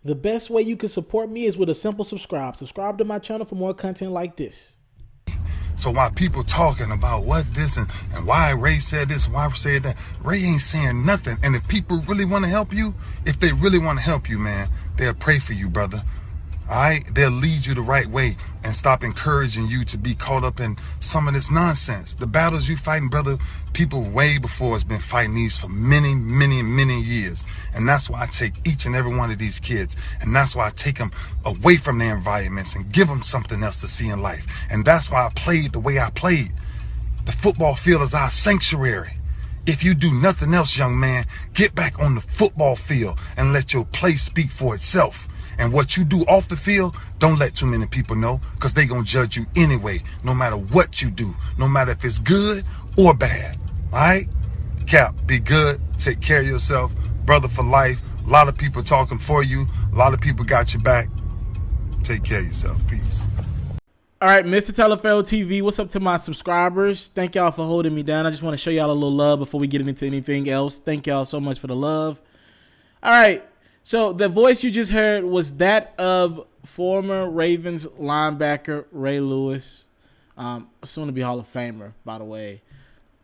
The best way you can support me is with a simple subscribe. Subscribe to my channel for more content like this. So while people talking about what's this and why Ray said this, why Ray said that, Ray ain't saying nothing. And if people really want to help you, if they really want to help you, man, they'll pray for you, brother. All right? They'll lead you the right way and stop encouraging you to be caught up in some of this nonsense. The battles you fighting, brother, people way before us been fighting these for many, many, many years. And that's why I take each and every one of these kids. And that's why I take them away from their environments and give them something else to see in life. And that's why I played the way I played. The football field is our sanctuary. If you do nothing else, young man, get back on the football field and let your play speak for itself. And what you do off the field, don't let too many people know, because they going to judge you anyway, no matter what you do, no matter if it's good or bad. All right? Cap, be good. Take care of yourself. Brother for life. A lot of people talking for you. A lot of people got your back. Take care of yourself. Peace. All right, Mr. Taliaferro TV, what's up to my subscribers? Thank y'all for holding me down. I just want to show y'all a little love before we get into anything else. Thank y'all so much for the love. All right. So the voice you just heard was that of former Ravens linebacker Ray Lewis, soon to be Hall of Famer, by the way.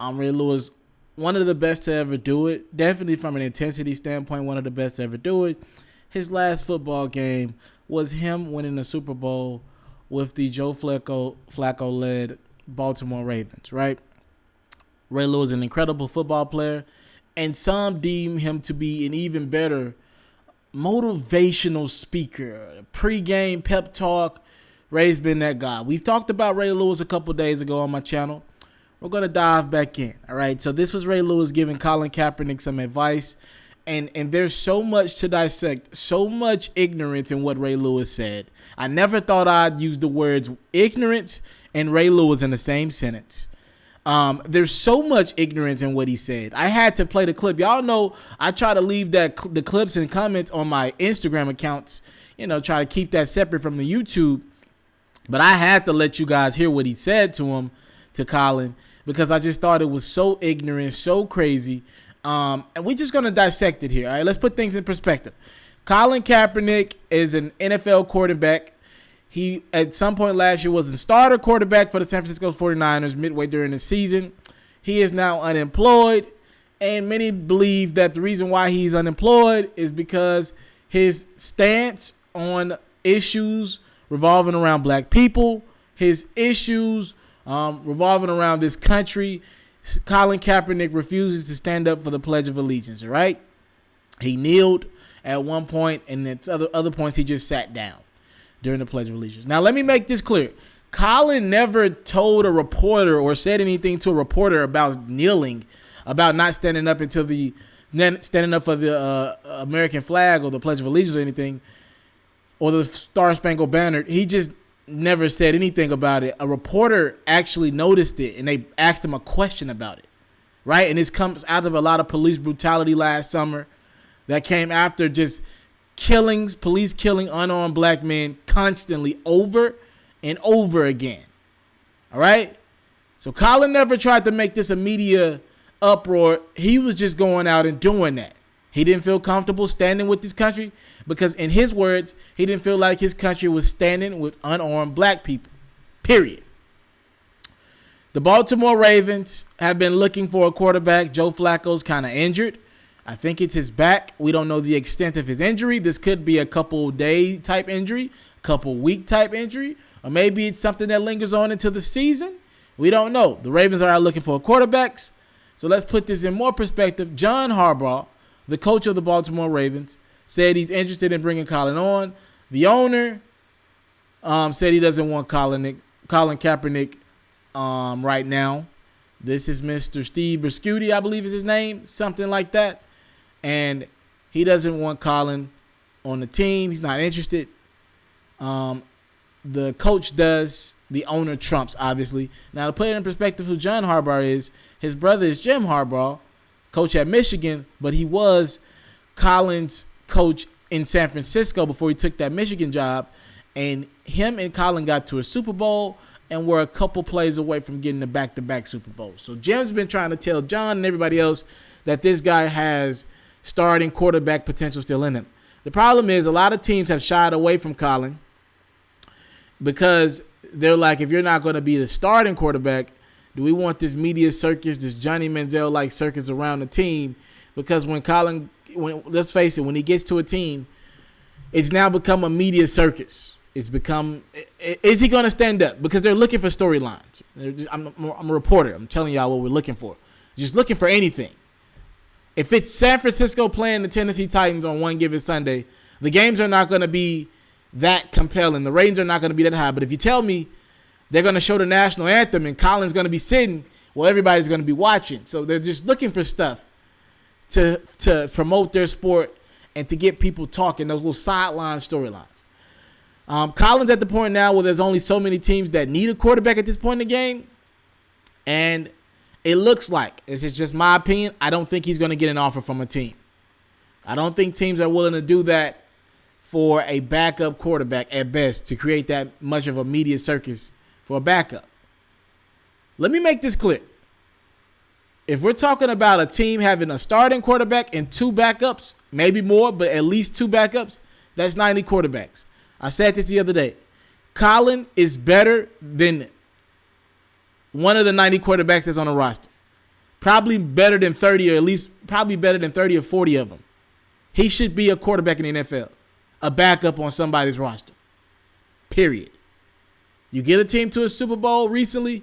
Ray Lewis, one of the best to ever do it. Definitely from an intensity standpoint, one of the best to ever do it. His last football game was him winning the Super Bowl with the Joe Flacco-led Baltimore Ravens, right? Ray Lewis is an incredible football player, and some deem him to be an even better motivational speaker, pre-game pep talk. Ray's been that guy. We've talked about Ray Lewis a couple days ago on my channel. We're going to dive back in. All right. So this was Ray Lewis giving Colin Kaepernick some advice. And there's so much to dissect, so much ignorance in what Ray Lewis said. I never thought I'd use the words ignorance and Ray Lewis in the same sentence. There's so much ignorance in what he said. I had to play the clip. Y'all know I try to leave the clips and comments on my Instagram accounts, try to keep that separate from the YouTube. But I had to let you guys hear what he said to Colin, because I just thought it was so ignorant, so crazy. And we're just going to dissect it here. All right, let's put things in perspective. Colin Kaepernick is an NFL quarterback. He, at some point last year, was the starter quarterback for the San Francisco 49ers midway during the season. He is now unemployed, and many believe that the reason why he's unemployed is because his stance on issues revolving around black people, his issues revolving around this country. Colin Kaepernick refuses to stand up for the Pledge of Allegiance, all right? He kneeled at one point, and at other points he just sat down during the Pledge of Allegiance. Now, let me make this clear. Colin never told a reporter or said anything to a reporter about kneeling, about not standing up for the American flag or the Pledge of Allegiance or anything, or the Star Spangled Banner. He just never said anything about it. A reporter actually noticed it, and they asked him a question about it, right? And this comes out of a lot of police brutality last summer that came after just killings, police killing unarmed black men constantly over and over again. All right? So Colin never tried to make this a media uproar. He was just going out and doing that. He didn't feel comfortable standing with this country because, in his words, he didn't feel like his country was standing with unarmed black people. Period. The Baltimore Ravens have been looking for a quarterback. Joe Flacco's kind of injured. I think it's his back. We don't know the extent of his injury. This could be a couple day type injury, couple week type injury, or maybe it's something that lingers on into the season. We don't know. The Ravens are out looking for quarterbacks. So let's put this in more perspective. John Harbaugh, the coach of the Baltimore Ravens, said he's interested in bringing Colin on. The owner said he doesn't want Colin Kaepernick right now. This is Mr. Steve Briscuti, I believe is his name, something like that. And he doesn't want Colin on the team. He's not interested. The coach does. The owner trumps, obviously. Now, to put it in perspective who John Harbaugh is, his brother is Jim Harbaugh, coach at Michigan, but he was Colin's coach in San Francisco before he took that Michigan job. And him and Colin got to a Super Bowl and were a couple plays away from getting the back-to-back Super Bowls. So Jim's been trying to tell John and everybody else that this guy has starting quarterback potential still in him. The problem is a lot of teams have shied away from Colin because they're like, if you're not going to be the starting quarterback, do we want this media circus, this Johnny Manziel-like circus around the team? Because let's face it, when he gets to a team, it's now become a media circus. It's become, is he going to stand up? Because they're looking for storylines. I'm a reporter. I'm telling y'all what we're looking for. Just looking for anything. If it's San Francisco playing the Tennessee Titans on one given Sunday, the games are not going to be that compelling. The ratings are not going to be that high. But if you tell me they're going to show the national anthem and Colin's going to be sitting, well, everybody's going to be watching. So they're just looking for stuff to promote their sport and to get people talking, those little sideline storylines. Colin's at the point now where there's only so many teams that need a quarterback at this point in the game. And it looks like, this is just my opinion, I don't think he's going to get an offer from a team. I don't think teams are willing to do that for a backup quarterback at best, to create that much of a media circus for a backup. Let me make this clear. If we're talking about a team having a starting quarterback and 2 backups, maybe more, but at least 2 backups, that's 90 quarterbacks. I said this the other day. Colin is better than one of the 90 quarterbacks that's on the roster. Probably better than 30, or at least probably better than 30 or 40 of them. He should be a quarterback in the NFL, a backup on somebody's roster. Period. You get a team to a Super Bowl recently,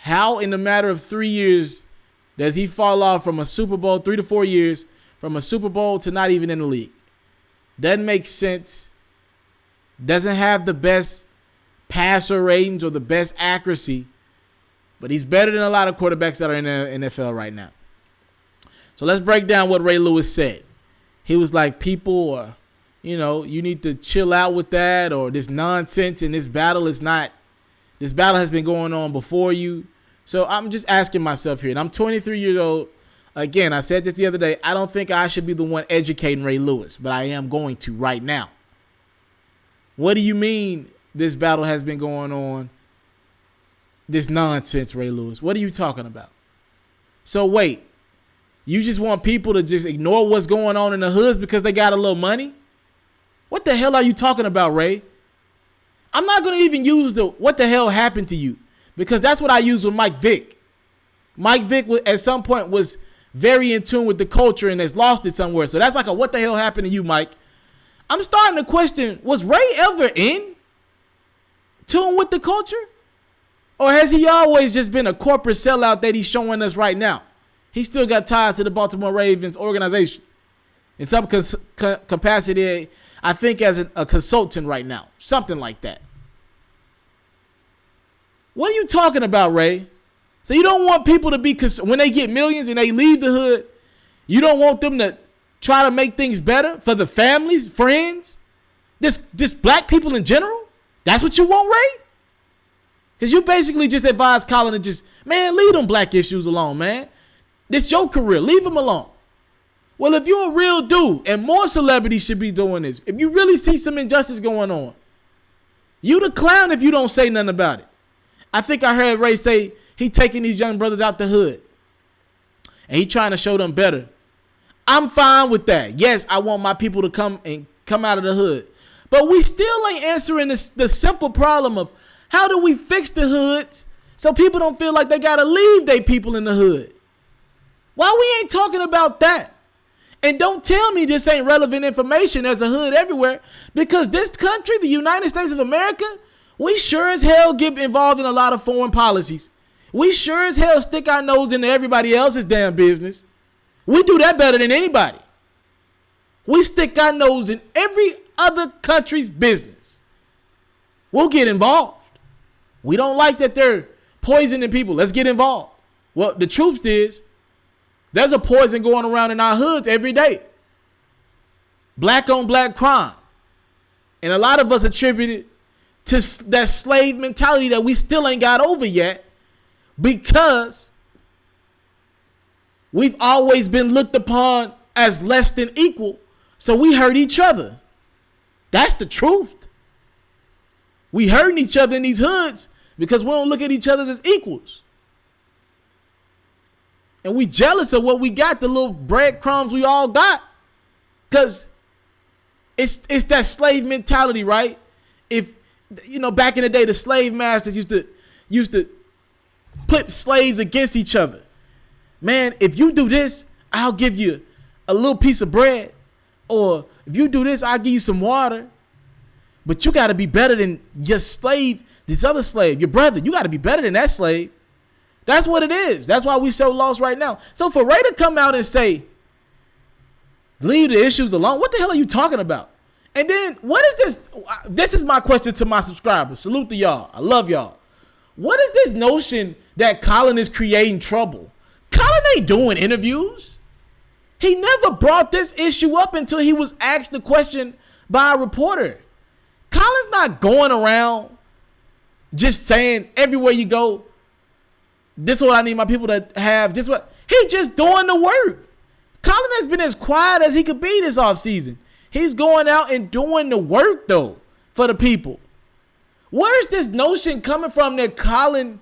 how in a matter of 3 years does he fall off from a Super Bowl, 3 to 4 years, from a Super Bowl to not even in the league? Doesn't make sense. Doesn't have the best passer ratings or the best accuracy, but he's better than a lot of quarterbacks that are in the NFL right now. So let's break down what Ray Lewis said. He was like, people are, you need to chill out with that, or this nonsense, and this battle has been going on before you. So I'm just asking myself here, and I'm 23 years old. Again, I said this the other day. I don't think I should be the one educating Ray Lewis, but I am going to right now. What do you mean this battle has been going on? This nonsense, Ray Lewis. What are you talking about? So wait, you just want people to just ignore what's going on in the hoods because they got a little money? What the hell are you talking about, Ray? I'm not going to even use the what the hell happened to you, because that's what I use with Mike Vick. Mike Vick at some point was very in tune with the culture and has lost it somewhere. So that's like a what the hell happened to you, Mike? I'm starting to question, was Ray ever in tune with the culture? Or has he always just been a corporate sellout that he's showing us right now? He still got ties to the Baltimore Ravens organization in some capacity, I think, as a consultant right now. Something like that. What are you talking about, Ray? So you don't want people to be, when they get millions and they leave the hood, you don't want them to try to make things better for the families, friends, just black people in general? That's what you want, Ray? Because you basically just advise Colin to just, man, leave them black issues alone, man. This your career. Leave them alone. Well, if you're a real dude, and more celebrities should be doing this, if you really see some injustice going on, you the clown if you don't say nothing about it. I think I heard Ray say he taking these young brothers out the hood, and he trying to show them better. I'm fine with that. Yes, I want my people to come out of the hood. But we still ain't answering the simple problem of how do we fix the hoods so people don't feel like they got to leave their people in the hood? Why we ain't talking about that? And don't tell me this ain't relevant information as a hood everywhere, because this country, the United States of America, we sure as hell get involved in a lot of foreign policies. We sure as hell stick our nose into everybody else's damn business. We do that better than anybody. We stick our nose in every other country's business. We'll get involved. We don't like that they're poisoning people. Let's get involved. Well, the truth is, there's a poison going around in our hoods every day. Black on black crime. And a lot of us attribute it to that slave mentality that we still ain't got over yet, because we've always been looked upon as less than equal. So we hurt each other. That's the truth. We hurting each other in these hoods because we don't look at each other as equals. And we jealous of what we got, the little breadcrumbs we all got. Because It's that slave mentality, right? If back in the day, the slave masters used to put slaves against each other. Man, if you do this, I'll give you a little piece of bread, or if you do this, I'll give you some water. But you got to be better than your slave, this other slave, your brother. You got to be better than that slave. That's what it is. That's why we so lost right now. So for Ray to come out and say, leave the issues alone, what the hell are you talking about? And then what is this? This is my question to my subscribers. Salute to y'all. I love y'all. What is this notion that Colin is creating trouble? Colin ain't doing interviews. He never brought this issue up until he was asked the question by a reporter. Colin's not going around just saying everywhere you go, this is what I need my people to have. This what he just doing the work. Colin has been as quiet as he could be this offseason. He's going out and doing the work though for the people. Where is this notion coming from that Colin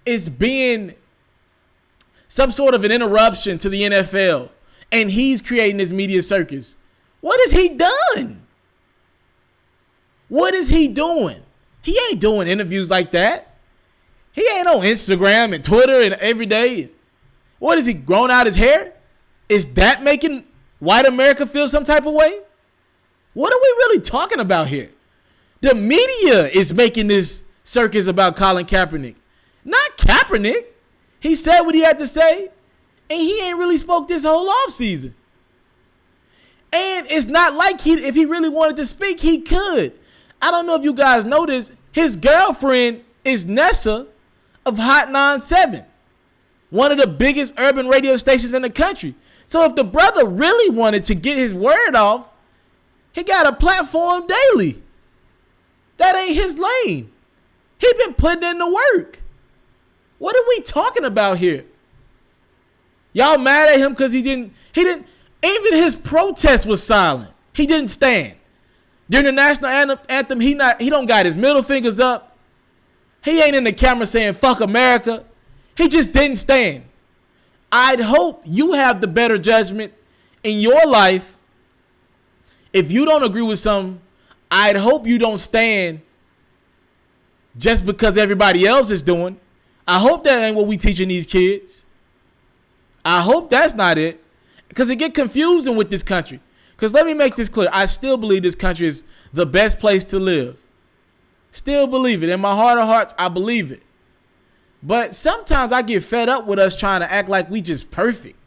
is being some sort of an interruption to the NFL and he's creating this media circus? What has he done? What is he doing? He ain't doing interviews like that. He ain't on Instagram and Twitter and every day. What is he, grown out his hair? Is that making white America feel some type of way? What are we really talking about here? The media is making this circus about Colin Kaepernick. Not Kaepernick. He said what he had to say, and he ain't really spoke this whole offseason. And it's not like if he really wanted to speak, he could. I don't know if you guys know this. His girlfriend is Nessa of Hot 97, one of the biggest urban radio stations in the country. So if the brother really wanted to get his word off, he got a platform daily. That ain't his lane. He been putting in the work. What are we talking about here? Y'all mad at him because he didn't, even his protest was silent. He didn't stand. During the national anthem, he don't got his middle fingers up. He ain't in the camera saying fuck America. He just didn't stand. I'd hope you have the better judgment in your life. If you don't agree with something, I'd hope you don't stand just because everybody else is doing. I hope that ain't what we teaching these kids. I hope that's not it, because it get confusing with this country. Because let me make this clear. I still believe this country is the best place to live. Still believe it. In my heart of hearts, I believe it. But sometimes I get fed up with us trying to act like we just perfect.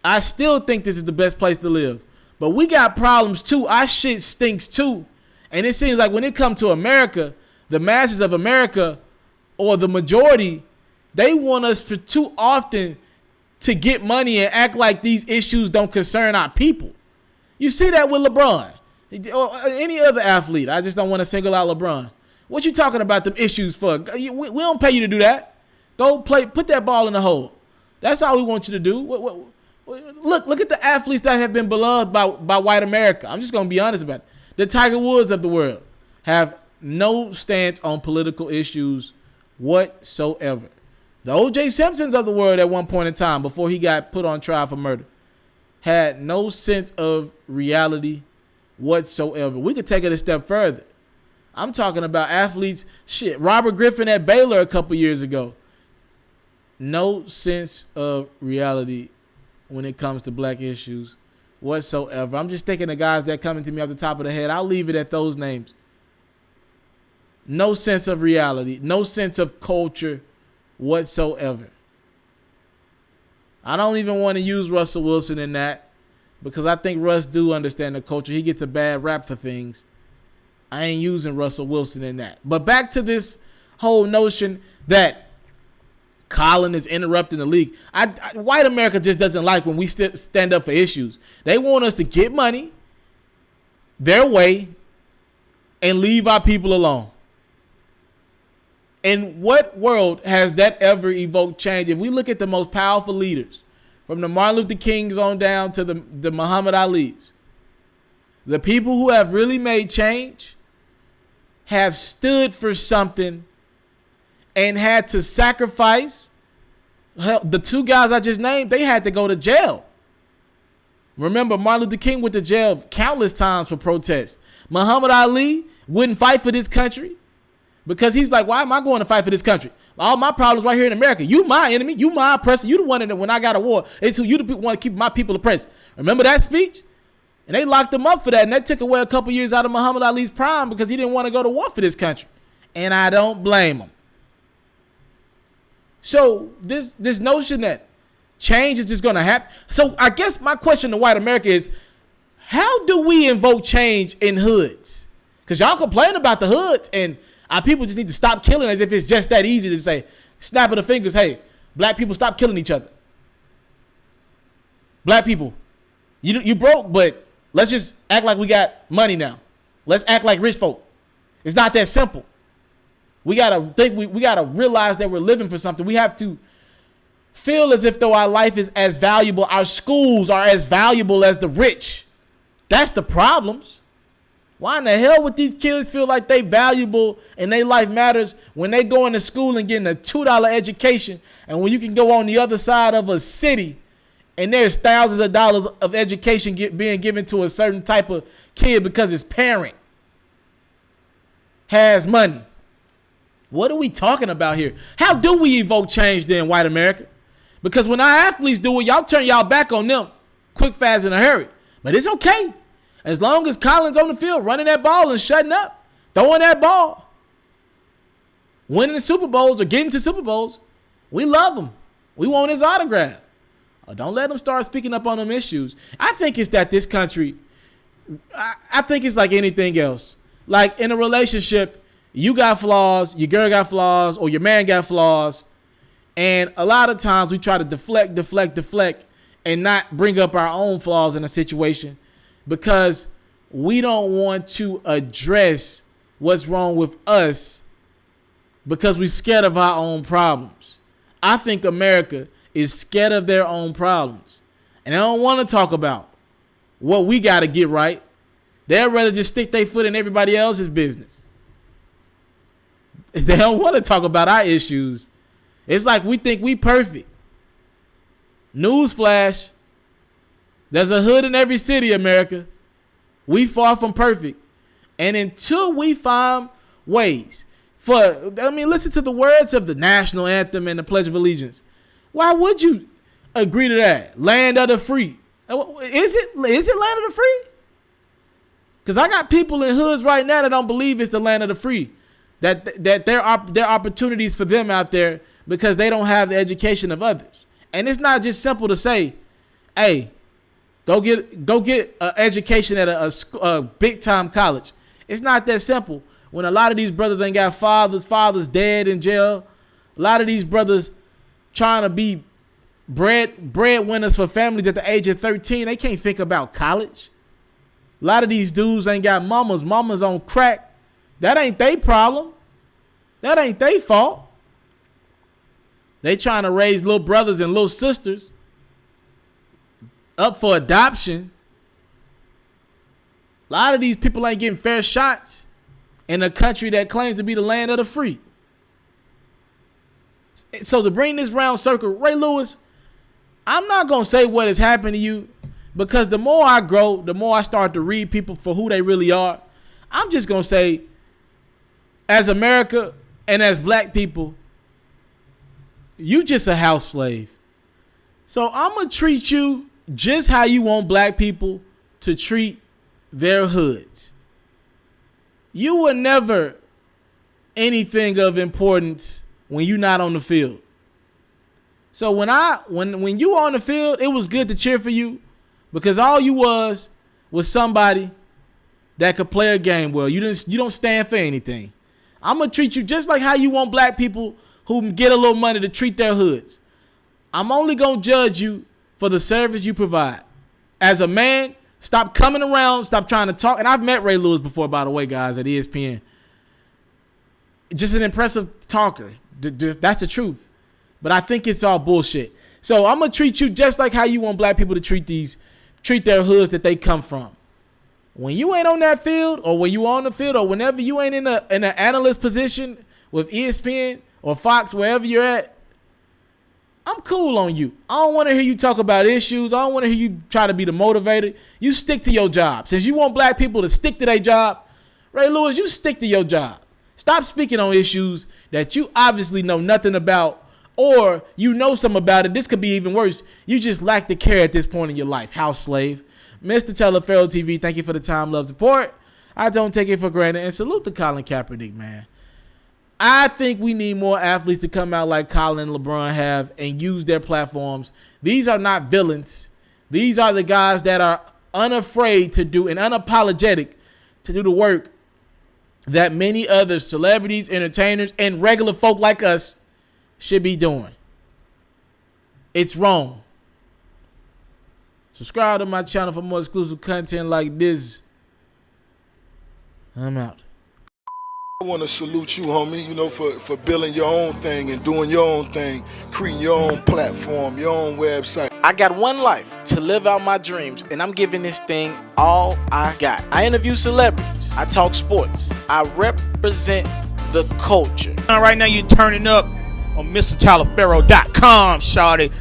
I still think this is the best place to live. But we got problems too. Our shit stinks too. And it seems like when it comes to America, the masses of America, or the majority, they want us for too often to get money and act like these issues don't concern our people. You see that with LeBron or any other athlete. I just don't want to single out LeBron. What you talking about them issues for? We don't pay you to do that. Go play, put that ball in the hole. That's all we want you to do. Look at the athletes that have been beloved by white America. I'm just going to be honest about it. The Tiger Woods of the world have no stance on political issues whatsoever. The O.J. Simpsons of the world at one point in time, before he got put on trial for murder, had no sense of reality whatsoever. We could take it a step further. I'm talking about athletes. Shit, Robert Griffin at Baylor a couple years ago. No sense of reality when it comes to black issues whatsoever. I'm just thinking of guys that coming to me off the top of the head. I'll leave it at those names. No sense of reality. No sense of culture whatsoever. I don't even want to use Russell Wilson in that, because I think Russ do understand the culture. He gets a bad rap for things. I ain't using Russell Wilson in that. But back to this whole notion that Colin is interrupting the league. White America just doesn't like when we stand up for issues. They want us to get money their way and leave our people alone. In what world has that ever evoked change? If we look at the most powerful leaders, from the Martin Luther Kings on down to the Muhammad Ali's, the people who have really made change have stood for something and had to sacrifice. Hell, the two guys I just named, they had to go to jail. Remember, Martin Luther King went to jail countless times for protests. Muhammad Ali wouldn't fight for this country because he's like, why am I going to fight for this country? All my problems right here in America. You my enemy. You my oppressor. You the one that when I got a war, it's who you the want to keep my people oppressed. Remember that speech? And they locked him up for that. And that took away a couple years out of Muhammad Ali's prime because he didn't want to go to war for this country. And I don't blame him. So this notion that change is just going to happen. So I guess my question to white America is, how do we invoke change in hoods? Because y'all complain about the hoods and our people just need to stop killing as if it's just that easy to say, snapping the fingers, hey, black people stop killing each other. Black people, you broke, but let's just act like we got money now. Let's act like rich folk. It's not that simple. We gotta think. We gotta realize that we're living for something. We have to feel as if though our life is as valuable. Our schools are as valuable as the rich. That's the problems. Why in the hell would these kids feel like they valuable and their life matters when they go into school and getting a $2 education, and when you can go on the other side of a city and there's thousands of dollars of education being given to a certain type of kid because his parent has money? What are we talking about here? How do we evoke change then, white America? Because when our athletes do it, y'all turn y'all back on them quick, fast, in a hurry. But it's okay. As long as Colin's on the field running that ball and shutting up, throwing that ball, winning the Super Bowls or getting to Super Bowls, we love him. We want his autograph. Don't let them start speaking up on them issues. I think it's that this country, I think it's like anything else. Like in a relationship, you got flaws, your girl got flaws, or your man got flaws. And a lot of times we try to deflect, and not bring up our own flaws in a situation because we don't want to address what's wrong with us because we're scared of our own problems. I think America is scared of their own problems. And they don't want to talk about what we got to get right. They'd rather just stick their foot in everybody else's business. They don't want to talk about our issues. It's like we think we perfect. Newsflash. There's a hood in every city, America. We far from perfect. And until we find ways listen to the words of the national anthem and the Pledge of Allegiance. Why would you agree to that? Land of the free. Is it land of the free? Because I got people in hoods right now that don't believe it's the land of the free. That there are opportunities for them out there because they don't have the education of others. And it's not just simple to say, hey, go get an education at a big time college. It's not that simple. When a lot of these brothers ain't got fathers dead in jail, a lot of these brothers trying to be breadwinners for families at the age of 13, they can't think about college. A lot of these dudes ain't got mamas on crack. That ain't their problem. That ain't their fault. They trying to raise little brothers and little sisters up for adoption. A lot of these people ain't getting fair shots in a country that claims to be the land of the free. So to bring this round circle, Ray Lewis, I'm not going to say what has happened to you because the more I grow, the more I start to read people for who they really are. I'm just going to say, as America and as black people, you just a house slave. So I'm going to treat you just how you want black people to treat their hoods. You were never anything of importance when you're not on the field. So when you were on the field, it was good to cheer for you because all you was somebody that could play a game well. You don't stand for anything. I'm going to treat you just like how you want black people who get a little money to treat their hoods. I'm only going to judge you for the service you provide. As a man, stop coming around, stop trying to talk. And I've met Ray Lewis before, by the way, guys, at ESPN. Just an impressive talker. That's the truth. But I think it's all bullshit. So I'm going to treat you just like how you want black people to treat their hoods that they come from. When you ain't on that field, or when you on the field, or whenever you ain't in an analyst position with ESPN or Fox, wherever you're at, I'm cool on you. I don't want to hear you talk about issues. I don't want to hear you try to be the motivator. You stick to your job. Since you want black people to stick to their job, Ray Lewis, you stick to your job. Stop speaking on issues that you obviously know nothing about, or you know something about it. This could be even worse. You just lack the care at this point in your life. House slave. Mr. Taliaferro TV, thank you for the time, love, support. I don't take it for granted. And salute to Colin Kaepernick, man. I think we need more athletes to come out like Colin and LeBron have and use their platforms. These are not villains. These are the guys that are unafraid to do and unapologetic to do the work that many other celebrities, entertainers, and regular folk like us should be doing. It's wrong. Subscribe to my channel for more exclusive content like this. I'm out. I want to salute you, homie, you know, for building your own thing and doing your own thing, creating your own platform, your own website. I got one life to live out my dreams, and I'm giving this thing all I got. I interview celebrities. I talk sports. I represent the culture. Right now, you're turning up on MrTaliaferro.com, shawty.